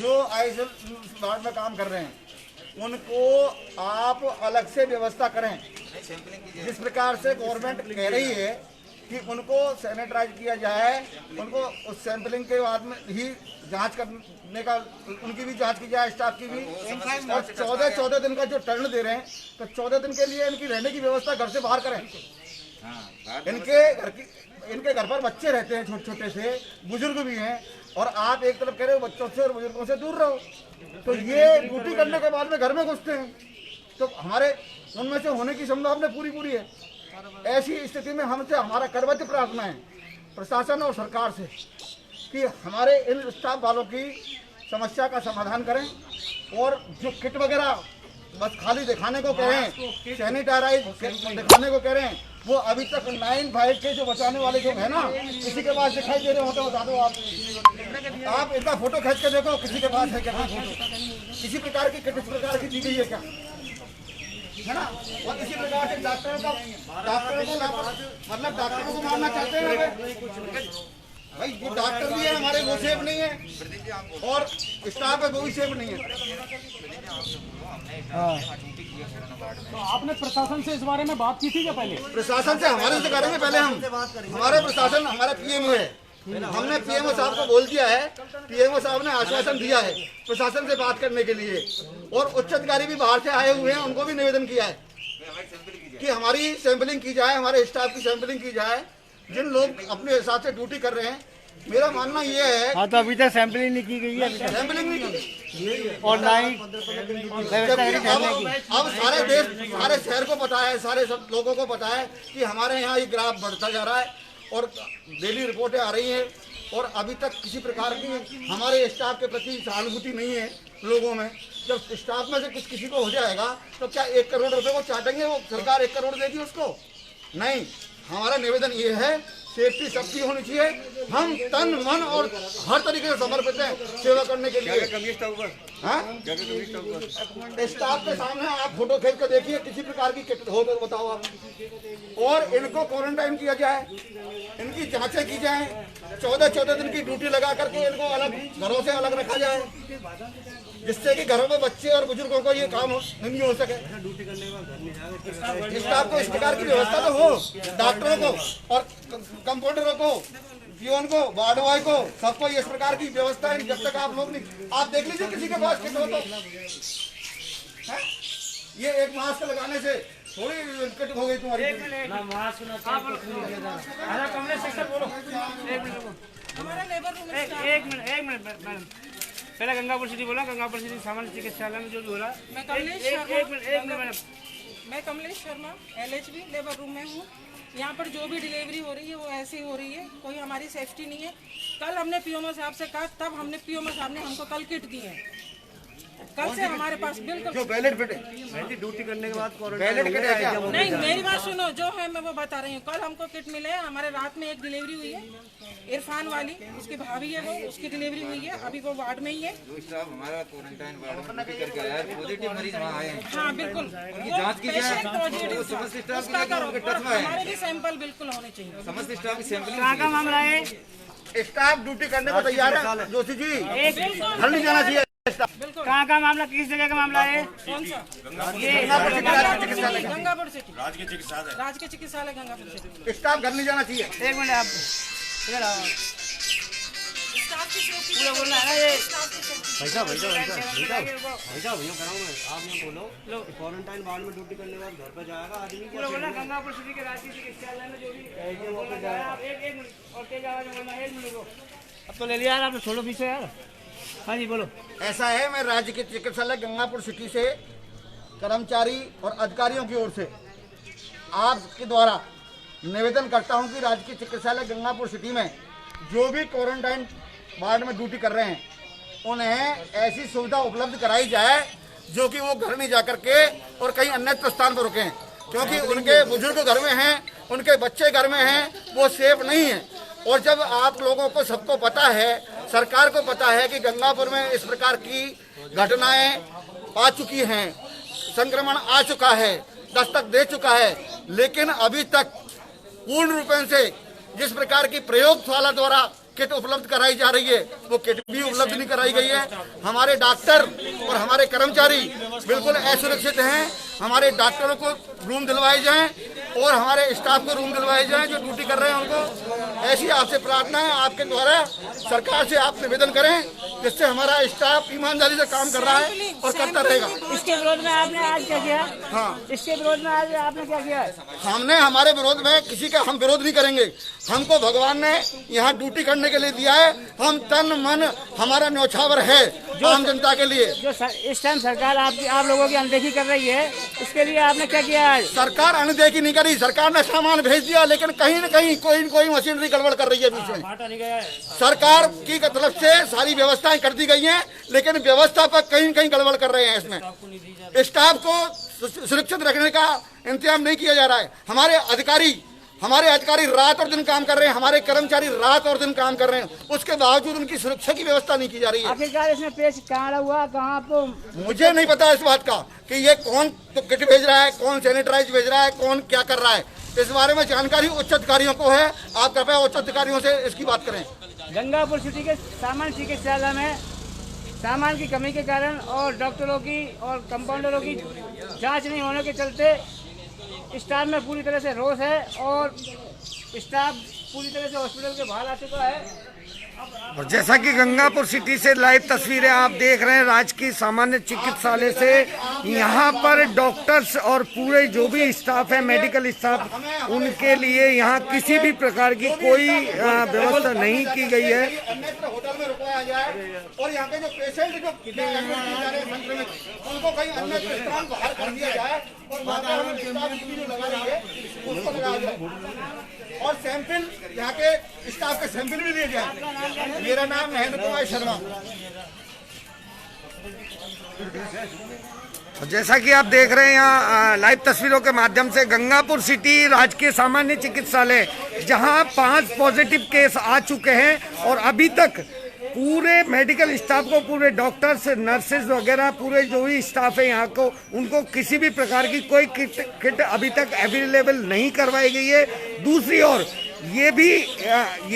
जो isolation ward में काम कर रहे हैं उनको आप अलग से व्यवस्था करें। जिस प्रकार से गवर्नमेंट कह रही है कि उनको सैनिटाइज किया जाए, उनको उस सैंपलिंग के बाद में ही जांच करने का, उनकी भी जांच की जाए, स्टाफ की भी। और 14 दिन का जो टर्न दे रहे हैं तो 14 दिन के लिए इनकी रहने की व्यवस्था घर से बाहर करें। इनके घर पर बच्चे रहते हैं, छोटे छोटे से, बुजुर्ग भी हैं, और आप एक तरफ कह रहे हो बच्चों से और बुजुर्गों से दूर रहो। तो ये ड्यूटी करने के बाद में घर में घुसते हैं, तो हमारे उनमें से होने की संभावना पूरी है। ऐसी स्थिति में हमसे हमारा करवत प्रार्थना है प्रशासन और सरकार से कि हमारे इन स्टाफ वालों की समस्या का समाधान करें, और जो किट वगैरह बस खाली दिखाने को कह रहे हैं, सैनिटाइज दिखाने को कह रहे हैं, वो अभी तक 9-5 के जो बचाने वाले जो है ना, किसी के पास दिखाई दे रहे हो तो बता दो। आप इनका फोटो खींच के देखो, किसी के पास है क्या फोटो, किसी प्रकार की किट इस प्रकार की दी गई है क्या, है ना। और इसी प्रकार से डॉक्टरों को मतलब डॉक्टरों को मारना चाहते हैं भाई। जो डॉक्टर भी है हमारे वो सेफ नहीं है, और स्टाफ है वो भी सेफ नहीं है। तो आपने प्रशासन से इस बारे में बात की थी क्या पहले? प्रशासन से हमारे से करेंगे पहले हम, हमारे प्रशासन हमारा पीएमओ है, हमने पीएमओ साहब को बोल दिया है, पीएमओ साहब ने आश्वासन दिया है प्रशासन से बात करने के लिए, और उच्च अधिकारी भी बाहर से आए हुए हैं, उनको भी निवेदन किया है कि हमारी सैंपलिंग की जाए, हमारे स्टाफ की सैंपलिंग की जाए, जिन लोग अपने हिसाब से ड्यूटी कर रहे हैं। मेरा मानना ये है। हाँ, तो अभी तक सैंपलिंग नहीं की गई है, सैंपलिंग नहीं की, और ना ही अब सारे देश, सारे शहर को पता है, सारे सब लोगों को पता है कि हमारे यहाँ ये ग्राफ बढ़ता जा रहा है, और डेली रिपोर्टें आ रही हैं, और अभी तक किसी प्रकार की हमारे स्टाफ के प्रति सहानुभूति नहीं है लोगों में। जब स्टाफ में से किसी को हो जाएगा तो क्या 1 करोड़ रुपए को चाटेंगे, वो सरकार 1 करोड़ देगी उसको? नहीं। हमारा निवेदन ये है, सेफ्टी सबकी होनी चाहिए, हम तन मन और हर तरीके से समर्पित हैं सेवा करने के लिए। स्टाफ के सामने आप फोटो खींच कर देखिए, किसी प्रकार की किट हो तो बताओ आप, और इनको क्वारंटाइन किया जाए, इनकी जांचें की जाएं, 14 दिन की ड्यूटी लगा करके इनको अलग घरों से अलग रखा जाए, जिससे कि घरों में बच्चे और बुजुर्गों को ये काम नहीं हो सके। स्टाफ को इस प्रकार की व्यवस्था तो हो, डॉक्टरों को और कंपाउंडरों को, पीओन को, वार्ड बॉय को, सबको इस प्रकार की व्यवस्था है। जब तक आप लोग नहीं, आप देख लीजिए किसी के पास किट हो तो ये एक मास्क लगाने से थोड़ी किट हो गई तुम्हारी। हमारा लेबर रूम एक मिनट मैडम, पहले गंगापुर सिटी बोला, गंगापुर सिटी सामान्य चिकित्सालय में जो भी हो रहा है। मैं Kamlesh Sharma LHB labour room में हूँ। यहाँ पर जो भी डिलीवरी हो रही है वो ऐसे ही हो रही है, कोई हमारी सेफ्टी नहीं है। कल हमने पीएमओ साहब से कहा, तब हमने पीएमओ साहब ने हमको कल किट दी है। कल से हमारे पास बिल्कुल जो बैलेट फिट ड्यूटी करने के बाद नहीं, मेरी बात सुनो, जो है मैं वो बता रही हूँ। कल हमको किट मिले हैं, हमारे रात में एक डिलीवरी हुई है, इरफान वाली, उसकी भाभी है वो, उसकी डिलीवरी हुई है, अभी वो वार्ड में ही है। हमारा क्वारंटाइन वार्ड में करके आया है, पॉजिटिव मरीज वहाँ आए हैं। हाँ बिल्कुल, जांच की जाए, समस्त स्टाफ उसका करो, और हमारे भी सैंपल बिल्कुल होने चाहिए। समस्त स्टाफ की सैंपलिंग। कहाँ का मामला है? स्टाफ ड्यूटी करने को तैयार है जोशी जी, घर नहीं जाना चाहिए। कहाँ का मामला, किस जगह का मामला है? कौन सा? गंगापुर सिटी, राजकीय चिकित्सालय गंगापुर सिटी। स्टाफ घर नहीं जाना चाहिए। एक मिनट, आप इधर आओ। पूरा बोलना है ना ये। क्वारंटाइन वार्ड में ड्यूटी करने के बाद घर पर जाएगा आदमी। पूरा बोलना, गंगापुर सिटी के राजकीय चिकित्सालय में जो भी बोलना है आप। एक मिनट और तेज आवाज में बोलना, 1 मिनट को। अब तो ले लिया यार, आपने छोड़ो पीछे यार। हाँ जी बोलो। ऐसा है, मैं राज्य के चिकित्सालय गंगापुर सिटी से कर्मचारी और अधिकारियों की ओर से आपके द्वारा निवेदन करता हूं कि राज्य के चिकित्सालय गंगापुर सिटी में जो भी क्वारंटाइन वार्ड में ड्यूटी कर रहे हैं, उन्हें ऐसी सुविधा उपलब्ध कराई जाए जो कि वो घर नहीं जा करके और कहीं अन्य स्थान पर रुकें, क्योंकि उनके बुजुर्ग घर में हैं, उनके बच्चे घर में हैं, वो सेफ नहीं है। और जब आप लोगों को सबको पता है, सरकार को पता है कि गंगापुर में इस प्रकार की घटनाएं आ चुकी हैं, संक्रमण आ चुका है, दस्तक दे चुका है, लेकिन अभी तक पूर्ण रूप से जिस प्रकार की प्रयोगशाला द्वारा किट उपलब्ध कराई जा रही है, वो किट भी उपलब्ध नहीं कराई गई है। हमारे डॉक्टर और हमारे कर्मचारी बिल्कुल असुरक्षित हैं। हमारे डॉक्टरों को रूम दिलवाए जाएं और हमारे स्टाफ को रूम दिलवाए जाएं जो ड्यूटी कर रहे हैं उनको। ऐसी आपसे प्रार्थना है, आपके द्वारा सरकार से आप निवेदन करें जिससे हमारा स्टाफ ईमानदारी से काम कर रहा है और करता रहेगा। इसके विरोध में आपने आज क्या किया? हाँ, इसके विरोध में आज आपने क्या किया? हमने हमारे विरोध में किसी का हम विरोध नहीं करेंगे। हमको भगवान ने यहाँ ड्यूटी करने के लिए दिया है। हम तन मन हमारा न्यौछावर है आम जनता के लिए। जो इस टाइम सरकार आप लोगों की अनदेखी कर रही है, इसके लिए आपने क्या किया आज? सरकार अनदेखी नहीं करी, सरकार ने सामान भेज दिया, लेकिन कहीं न कहीं कोई मशीनरी गड़बड़ कर रही है बीच में। सरकार की तरफ से सारी व्यवस्थाएं कर दी गई हैं, लेकिन व्यवस्था पर कहीं न कहीं गड़बड़ कर रहे हैं। इसमें स्टाफ को सुरक्षित रखने का इंतजाम नहीं किया जा रहा है। हमारे अधिकारी रात और दिन काम कर रहे हैं, हमारे कर्मचारी रात और दिन काम कर रहे हैं, उसके बावजूद उनकी सुरक्षा की व्यवस्था नहीं की जा रही है। आखिरकार इसमें पेश कहाँ हुआ, कहाँ आपको? मुझे नहीं पता इस बात का कि ये कौन तो किट भेज रहा है, कौन सैनिटाइज भेज रहा है, कौन क्या कर रहा है। इस बारे में जानकारी उच्च अधिकारियों को है। आप कृपया उच्च अधिकारियों से इसकी बात करें। गंगापुर सिटी के सामान्य चिकित्सालय में सामान की कमी के कारण और डॉक्टरों की और कंपाउंडरों की जांच नहीं होने के चलते स्टाफ में पूरी तरह से रोष है और स्टाफ पूरी तरह से हॉस्पिटल के बाहर आ चुका है। और जैसा कि गंगापुर सिटी से लाइव तस्वीरें आप देख रहे हैं राजकीय सामान्य चिकित्सालय से, यहाँ पर डॉक्टर्स और पूरे जो भी स्टाफ है, मेडिकल स्टाफ, उनके लिए यहाँ किसी भी प्रकार की कोई व्यवस्था नहीं की गई है। होटल में रुकवाया जाए और यहाँ के जो पेशेंट जो उनको कहीं अन्य स्थान बाहर कर दिया जाए और उसको लगाया जाए और सैंपल यहाँ के स्टाफ के सैंपल भी लिए जाए। मेरा नाम महेंद्र कुमार शर्मा। जैसा कि आप देख रहे हैं यहाँ लाइव तस्वीरों के माध्यम से गंगापुर सिटी राजकीय सामान्य चिकित्सालय, जहां 5 पॉजिटिव केस आ चुके हैं और अभी तक पूरे मेडिकल स्टाफ को, पूरे डॉक्टर्स, नर्सेज वगैरह, पूरे जो भी स्टाफ है यहाँ को, उनको किसी भी प्रकार की कोई किट अभी तक अवेलेबल नहीं करवाई गई है। दूसरी ओर ये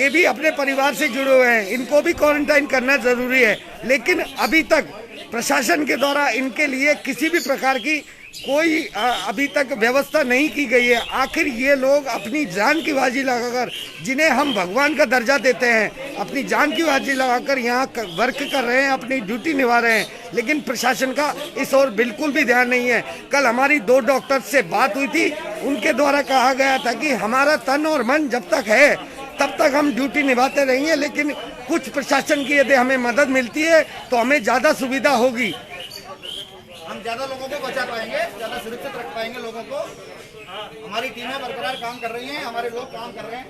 भी अपने परिवार से जुड़े हुए हैं, इनको भी क्वारंटाइन करना जरूरी है, लेकिन अभी तक प्रशासन के द्वारा इनके लिए किसी भी प्रकार की कोई अभी तक व्यवस्था नहीं की गई है। आखिर ये लोग अपनी जान की बाजी लगाकर, जिन्हें हम भगवान का दर्जा देते हैं, अपनी जान की बाजी लगाकर यहाँ वर्क कर रहे हैं, अपनी ड्यूटी निभा रहे हैं, लेकिन प्रशासन का इस ओर बिल्कुल भी ध्यान नहीं है। कल हमारी 2 डॉक्टर्स से बात हुई थी, उनके द्वारा कहा गया था कि हमारा तन और मन जब तक है तब तक हम ड्यूटी निभाते रहेंगे, लेकिन कुछ प्रशासन की यदि हमें मदद मिलती है तो हमें ज़्यादा सुविधा होगी, हम ज्यादा लोगों को बचा पाएंगे, ज्यादा सुरक्षित रख पाएंगे लोगों को। हमारी टीमें बरकरार काम कर रही हैं, हमारे लोग काम कर रहे हैं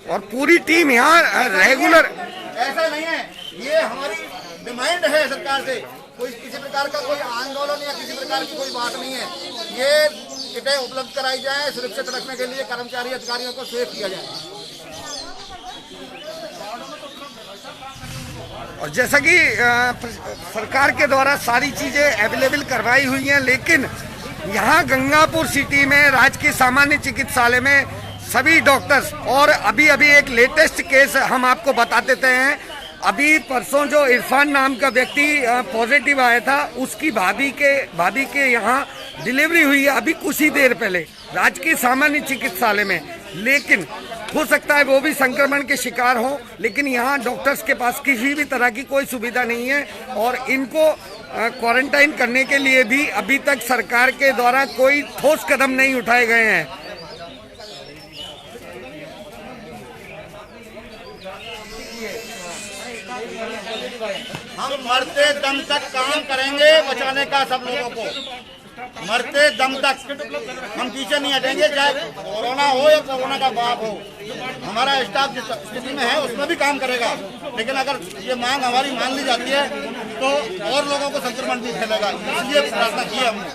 और पूरी टीम यहाँ रेगुलर। ऐसा नहीं है, ये हमारी डिमांड है सरकार से। कोई किसी प्रकार का कोई आंदोलन या किसी प्रकार की कोई बात नहीं है। ये किटें उपलब्ध कराई जाए, सुरक्षित रखने के लिए कर्मचारी अधिकारियों को सेफ किया जाए। और जैसा कि सरकार के द्वारा सारी चीज़ें अवेलेबल करवाई हुई हैं, लेकिन यहाँ गंगापुर सिटी में राजकीय सामान्य चिकित्सालय में सभी डॉक्टर्स, और अभी एक लेटेस्ट केस हम आपको बता देते हैं। अभी परसों जो इरफान नाम का व्यक्ति पॉजिटिव आया था, उसकी भाभी के यहाँ डिलीवरी हुई है अभी कुछ ही देर पहले राजकीय सामान्य चिकित्सालय में, लेकिन हो सकता है वो भी संक्रमण के शिकार हो, लेकिन यहाँ डॉक्टर्स के पास किसी भी तरह की कोई सुविधा नहीं है और इनको क्वारंटाइन करने के लिए भी अभी तक सरकार के द्वारा कोई ठोस कदम नहीं उठाए गए हैं। हम मरते दम तक काम करेंगे बचाने का सब लोगों को, मरते दम तक हम पीछे नहीं हटेंगे, चाहे कोरोना हो या कोरोना का बाप हो। हमारा स्टाफ जिस स्थिति में है उसमें भी काम करेगा, लेकिन अगर ये मांग हमारी मान ली जाती है तो और लोगों को संक्रमण भी फैलेगा, इसलिए प्रार्थना की है हमने।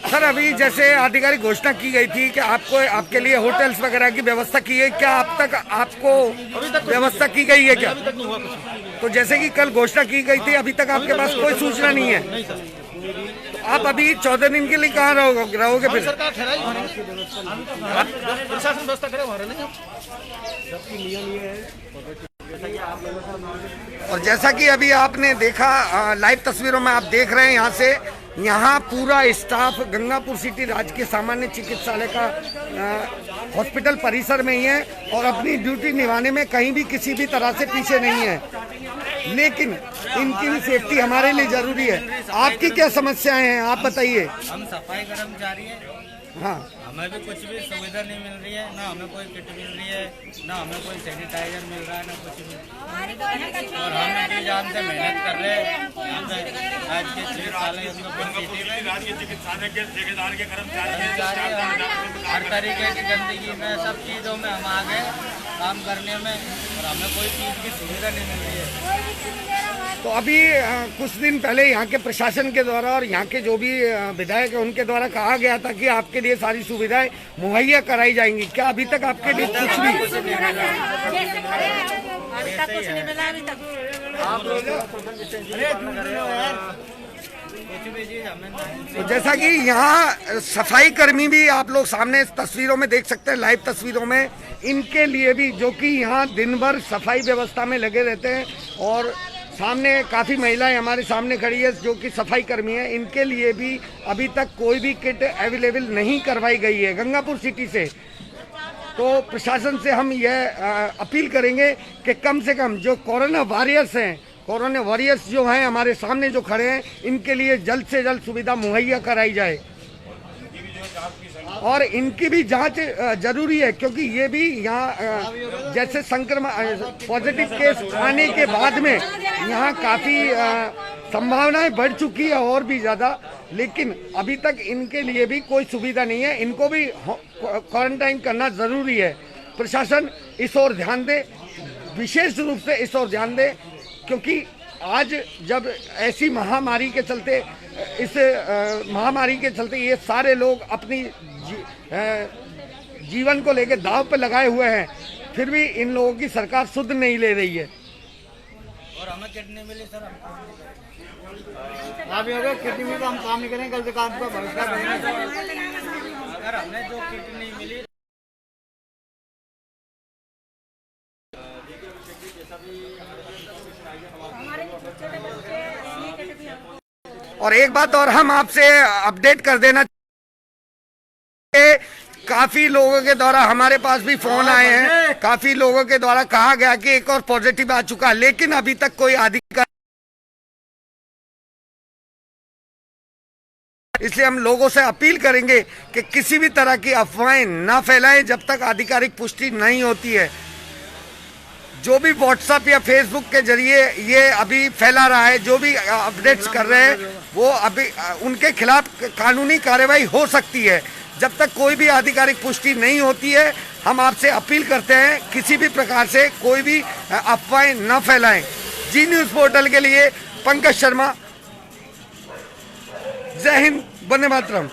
सर, अभी जैसे आधिकारिक घोषणा की गई थी कि आपके लिए होटल्स वगैरह की व्यवस्था की है, क्या अब तक आपको व्यवस्था की गई है क्या? तो जैसे कि कल घोषणा की गई थी, अभी तक आपके पास कोई सूचना नहीं है। तो आप अभी 14 दिन के लिए कहाँ रहोगे फिर? सरकार ठहराई प्रशासन व्यवस्था करे वहाँ रहने। और जैसा कि अभी आपने देखा लाइव तस्वीरों में आप देख रहे हैं यहाँ पूरा स्टाफ गंगापुर सिटी राजकीय सामान्य चिकित्सालय का हॉस्पिटल परिसर में ही है और अपनी ड्यूटी निभाने में कहीं भी किसी भी तरह से पीछे नहीं है। लेकिन इनकी भी सेफ्टी हमारे लिए जरूरी है। आपकी क्या समस्याएं हैं आप बताइए। हम सफाई कर्मचारी हैं। हाँ, हमें भी कुछ भी सुविधा नहीं मिल रही है, ना हमें कोई किट मिल रही है, ना हमें कोई सैनिटाइजर मिल रहा है, ना कुछ भी। और हम इतनी जान से मेहनत कर रहे हैं यहाँ पे राजकीय चिकित्सालय के कर्मचारी हर तरीके की गंदगी में सब चीज़ों में हम आ गए काम करने में और हमें कोई चीज़ की सुविधा नहीं मिल रही है। तो अभी कुछ दिन पहले यहाँ के प्रशासन के द्वारा और यहाँ के जो भी विधायक हैं उनके द्वारा कहा गया था कि आपके लिए सारी सुविधाएं मुहैया कराई जाएंगी। क्या अभी तक आपके लिए कुछ भी? तो जैसा कि यहाँ सफाई कर्मी भी आप लोग सामने तस्वीरों में देख सकते हैं, लाइव तस्वीरों में, इनके लिए भी जो कि यहाँ दिन भर सफाई व्यवस्था में लगे रहते हैं और सामने काफ़ी महिलाएं हमारे सामने खड़ी है जो कि सफाई कर्मी है, इनके लिए भी अभी तक कोई भी किट अवेलेबल नहीं करवाई गई है गंगापुर सिटी से। तो प्रशासन से हम यह अपील करेंगे कि कम से कम जो कोरोना वॉरियर्स हैं, कोरोना वॉरियर्स जो हैं हमारे सामने जो खड़े हैं, इनके लिए जल्द से जल्द सुविधा मुहैया कराई जाए और इनकी भी जांच जरूरी है क्योंकि ये भी यहाँ जैसे संक्रमण पॉजिटिव केस आने के बाद में यहाँ काफ़ी संभावनाएं बढ़ चुकी है और भी ज़्यादा, लेकिन अभी तक इनके लिए भी कोई सुविधा नहीं है। इनको भी क्वारंटाइन करना ज़रूरी है। प्रशासन इस ओर ध्यान दे, विशेष रूप से इस ओर ध्यान दे क्योंकि आज जब ऐसी महामारी के चलते ये सारे लोग अपनी जीवन को लेकर दांव पे लगाए हुए हैं, फिर भी इन लोगों की सरकार सुध नहीं ले रही है। और हमें किट नहीं मिली सर। आप किट में तो हम काम नहीं करेंगे, कल से काम का भरोसा करेंगे। अगर हमें जो किट नहीं मिली और एक बात और हम आपसे अपडेट कर देना, काफी लोगों के द्वारा हमारे पास भी फोन आए हैं, काफी लोगों के द्वारा कहा गया कि एक और पॉजिटिव आ चुका है, लेकिन अभी तक कोई अधिकारी, इसलिए हम लोगों से अपील करेंगे कि किसी भी तरह की अफवाहें ना फैलाएं जब तक आधिकारिक पुष्टि नहीं होती है। जो भी व्हाट्सएप या फेसबुक के जरिए ये अभी फैला रहा है, जो भी अपडेट्स कर रहे हैं, वो अभी उनके खिलाफ कानूनी कार्रवाई हो सकती है। जब तक कोई भी आधिकारिक पुष्टि नहीं होती है, हम आपसे अपील करते हैं किसी भी प्रकार से कोई भी अफवाहें न फैलाएं। जी न्यूज़ पोर्टल के लिए पंकज शर्मा, जय हिंद, वंदे मातरम।